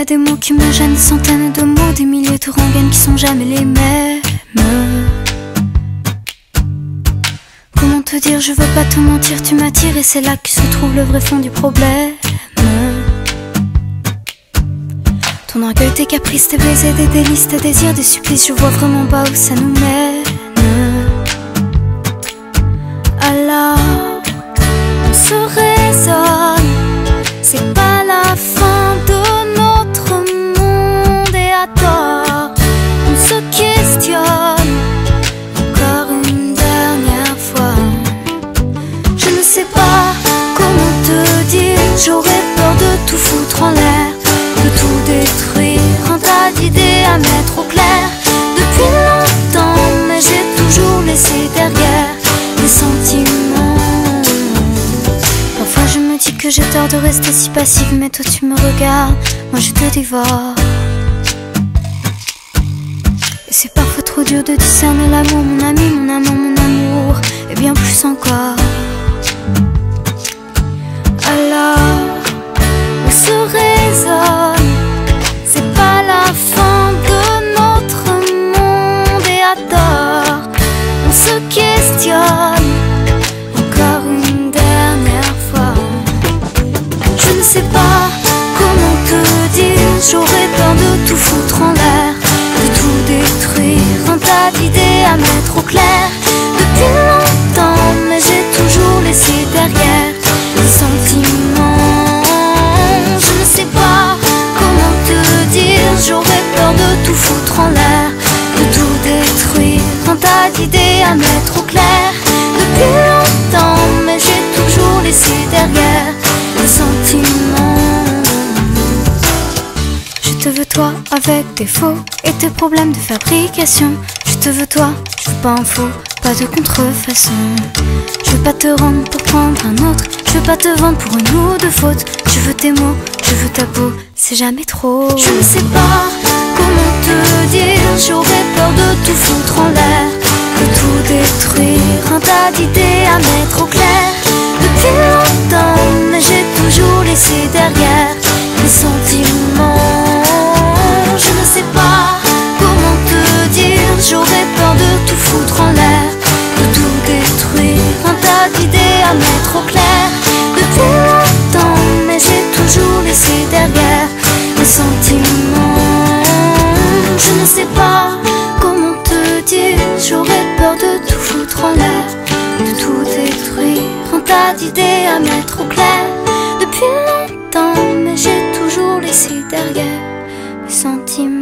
a des mots qui me gênent, des centaines de mots, des milliers de rengaines qui sont jamais les mêmes. Comment te dire, je veux pas te mentir, tu m'attires et c'est là que se trouve le vrai fond du problème. Ton orgueil, tes caprices, tes baisers, des délices, tes désirs, des supplices, je vois vraiment pas où ça nous mène. Alors, on se raisonne, c'est pas la fin de notre monde et à tort, on se questionne encore une dernière fois. Je ne sais pas comment te dire, j'aurais peur de tout foutre en l'air, de tout détruire, un tas d'idées à mettre au clair. Depuis longtemps, mais j'ai toujours laissé derrière les sentiments. Parfois je me dis que j'ai tort de rester si passive, mais toi tu me regardes, moi je te dévore. Et c'est parfois trop dur de discerner l'amour, mon ami, mon amant, mon amour, et bien plus encore. Alors, on se raisonne, c'est pas la fin de notre monde et à tort, on se questionne encore une dernière fois. Je ne sais pas comment te dire, j'aurais peur de tout foutre en l'air, de tout détruire, un tas d'idées à mettre au clair. Depuis longtemps, mais j'ai toujours laissé derrière les sentiments. Je ne sais pas comment te dire, j'aurais peur de tout foutre en l'air, de tout détruire, un tas d'idées à mettre au clair. Depuis longtemps, mais j'ai toujours laissé derrière les sentiments. Je te veux toi avec tes faux et tes problèmes de fabrication. Je te veux toi, je veux pas un faux, pas de contrefaçon. Je veux pas te rendre pour prendre un autre, je veux pas te vendre pour une ou deux fautes. Je veux tes mots, je veux ta peau, c'est jamais trop. Je ne sais pas comment te dire, j'aurais peur de tout foutre en l'air, de tout détruire, un tas d'idées à mettre au clair. Depuis longtemps, mais j'ai toujours laissé derrière les sentiments. Je ne sais pas comment te dire, j'aurais peur de tout foutre en l'air, de tout détruire, un tas d'idées à mettre au clair. Depuis longtemps, mais j'ai toujours laissé derrière les sentiments. Je ne sais pas comment te dire, j'aurais peur de tout foutre en l'air, de tout détruire, un tas d'idées à mettre au clair. Depuis longtemps, mais j'ai toujours laissé derrière les sentiments.